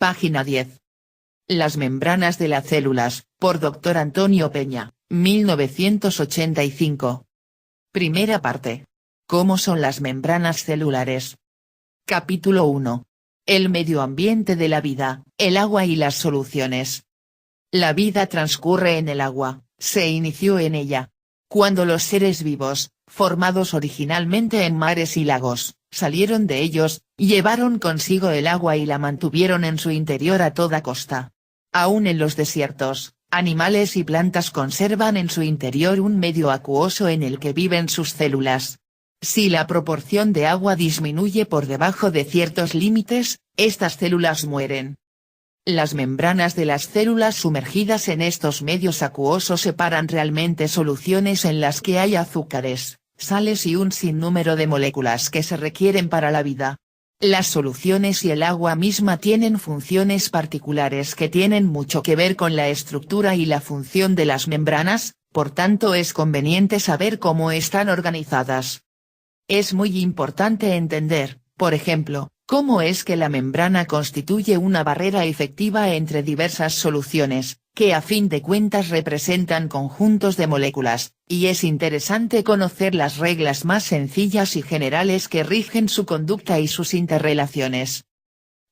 Página 10. Las membranas de las células, por Dr. Antonio Peña, 1985. Primera parte. ¿Cómo son las membranas celulares? Capítulo 1. El medio ambiente de la vida, el agua y las soluciones. La vida transcurre en el agua, se inició en ella. Cuando los seres vivos, formados originalmente en mares y lagos, salieron de ellos, llevaron consigo el agua y la mantuvieron en su interior a toda costa. Aún en los desiertos, animales y plantas conservan en su interior un medio acuoso en el que viven sus células. Si la proporción de agua disminuye por debajo de ciertos límites, estas células mueren. Las membranas de las células sumergidas en estos medios acuosos separan realmente soluciones en las que hay azúcares, sales y un sinnúmero de moléculas que se requieren para la vida. Las soluciones y el agua misma tienen funciones particulares que tienen mucho que ver con la estructura y la función de las membranas, por tanto es conveniente saber cómo están organizadas. Es muy importante entender, por ejemplo, cómo es que la membrana constituye una barrera efectiva entre diversas soluciones, que a fin de cuentas representan conjuntos de moléculas, y es interesante conocer las reglas más sencillas y generales que rigen su conducta y sus interrelaciones.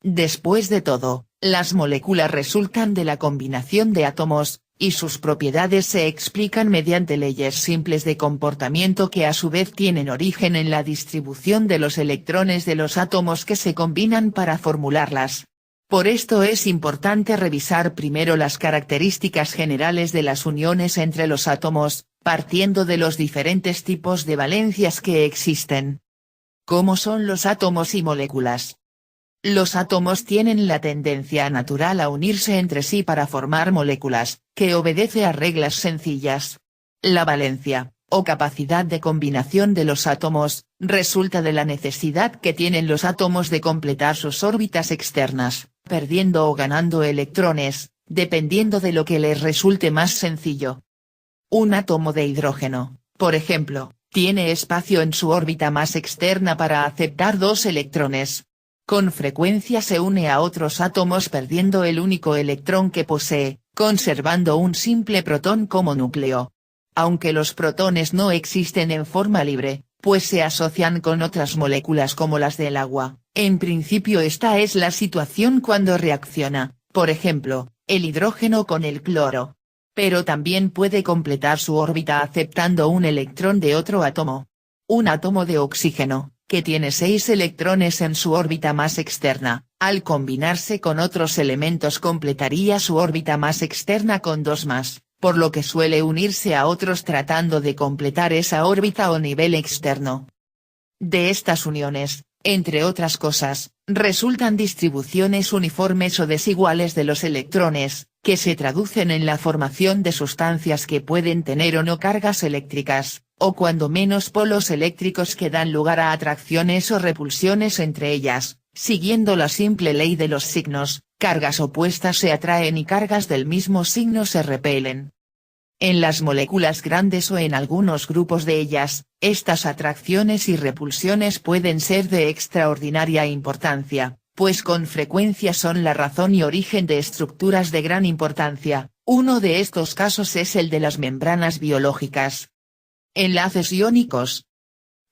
Después de todo, las moléculas resultan de la combinación de átomos, y sus propiedades se explican mediante leyes simples de comportamiento que a su vez tienen origen en la distribución de los electrones de los átomos que se combinan para formularlas. Por esto es importante revisar primero las características generales de las uniones entre los átomos, partiendo de los diferentes tipos de valencias que existen. ¿Cómo son los átomos y moléculas? Los átomos tienen la tendencia natural a unirse entre sí para formar moléculas, que obedece a reglas sencillas. La valencia, o capacidad de combinación de los átomos, resulta de la necesidad que tienen los átomos de completar sus órbitas externas, perdiendo o ganando electrones, dependiendo de lo que les resulte más sencillo. Un átomo de hidrógeno, por ejemplo, tiene espacio en su órbita más externa para aceptar 2 electrones. Con frecuencia se une a otros átomos perdiendo el único electrón que posee, conservando un simple protón como núcleo. Aunque los protones no existen en forma libre, pues se asocian con otras moléculas como las del agua, en principio esta es la situación cuando reacciona, por ejemplo, el hidrógeno con el cloro. Pero también puede completar su órbita aceptando un electrón de otro átomo. Un átomo de oxígeno, que tiene 6 electrones en su órbita más externa, al combinarse con otros elementos completaría su órbita más externa con 2 más, por lo que suele unirse a otros tratando de completar esa órbita o nivel externo. De estas uniones, entre otras cosas, resultan distribuciones uniformes o desiguales de los electrones, que se traducen en la formación de sustancias que pueden tener o no cargas eléctricas, o cuando menos polos eléctricos que dan lugar a atracciones o repulsiones entre ellas, siguiendo la simple ley de los signos, cargas opuestas se atraen y cargas del mismo signo se repelen. En las moléculas grandes o en algunos grupos de ellas, estas atracciones y repulsiones pueden ser de extraordinaria importancia, pues con frecuencia son la razón y origen de estructuras de gran importancia. Uno de estos casos es el de las membranas biológicas. Enlaces iónicos.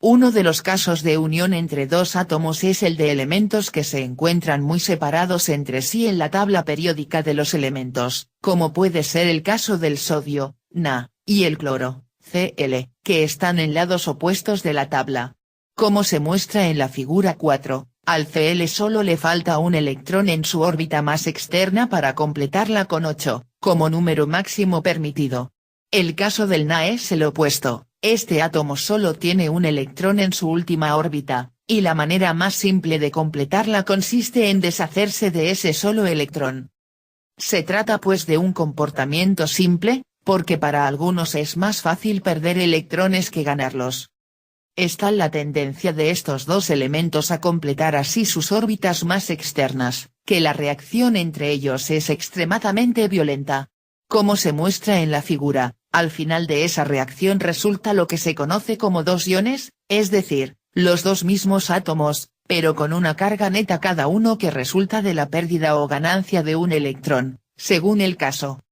Uno de los casos de unión entre 2 átomos es el de elementos que se encuentran muy separados entre sí en la tabla periódica de los elementos, como puede ser el caso del sodio, Na, y el cloro, Cl, que están en lados opuestos de la tabla. Como se muestra en la figura 4, al Cl solo le falta un electrón en su órbita más externa para completarla con 8, como número máximo permitido. El caso del Na es el opuesto. Este átomo solo tiene un electrón en su última órbita, y la manera más simple de completarla consiste en deshacerse de ese solo electrón. Se trata pues de un comportamiento simple, porque para algunos es más fácil perder electrones que ganarlos. Está la tendencia de estos 2 elementos a completar así sus órbitas más externas, que la reacción entre ellos es extremadamente violenta. Como se muestra en la figura, al final de esa reacción resulta lo que se conoce como 2 iones, es decir, los 2 mismos átomos, pero con una carga neta cada uno que resulta de la pérdida o ganancia de un electrón, según el caso.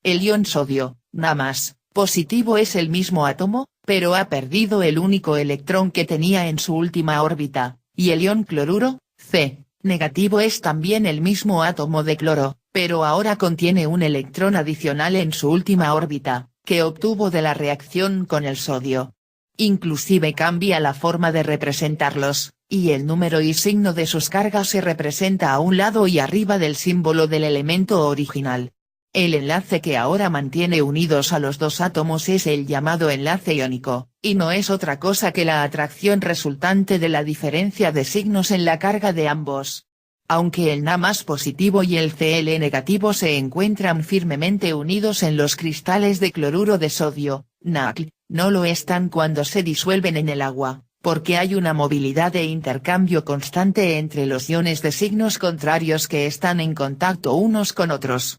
El ion sodio, Na+, positivo es el mismo átomo, pero ha perdido el único electrón que tenía en su última órbita, y el ion cloruro, C, negativo es también el mismo átomo de cloro, pero ahora contiene un electrón adicional en su última órbita, que obtuvo de la reacción con el sodio. Inclusive cambia la forma de representarlos, y el número y signo de sus cargas se representa a un lado y arriba del símbolo del elemento original. El enlace que ahora mantiene unidos a los dos átomos es el llamado enlace iónico, y no es otra cosa que la atracción resultante de la diferencia de signos en la carga de ambos. Aunque el Na+ positivo y el Cl negativo se encuentran firmemente unidos en los cristales de cloruro de sodio, NaCl, no lo están cuando se disuelven en el agua, porque hay una movilidad de intercambio constante entre los iones de signos contrarios que están en contacto unos con otros.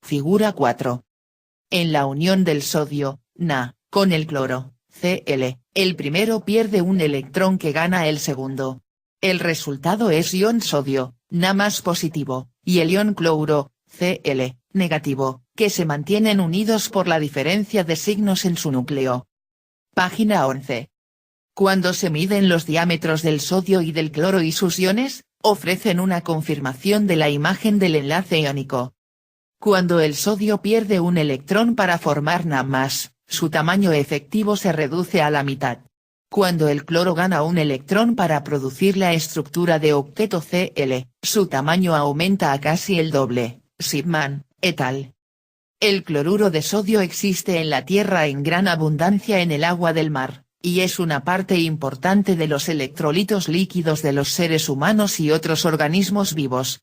Figura 4. En la unión del sodio, Na, con el cloro, Cl, el primero pierde un electrón que gana el segundo. El resultado es ion sodio, Na+ positivo, y el ion cloro, Cl, negativo, que se mantienen unidos por la diferencia de signos en su núcleo. Página 11. Cuando se miden los diámetros del sodio y del cloro y sus iones, ofrecen una confirmación de la imagen del enlace iónico. Cuando el sodio pierde un electrón para formar Na+, su tamaño efectivo se reduce a la mitad. Cuando el cloro gana un electrón para producir la estructura de octeto Cl, su tamaño aumenta a casi el doble, Shipman, et al. El cloruro de sodio existe en la Tierra en gran abundancia en el agua del mar, y es una parte importante de los electrolitos líquidos de los seres humanos y otros organismos vivos.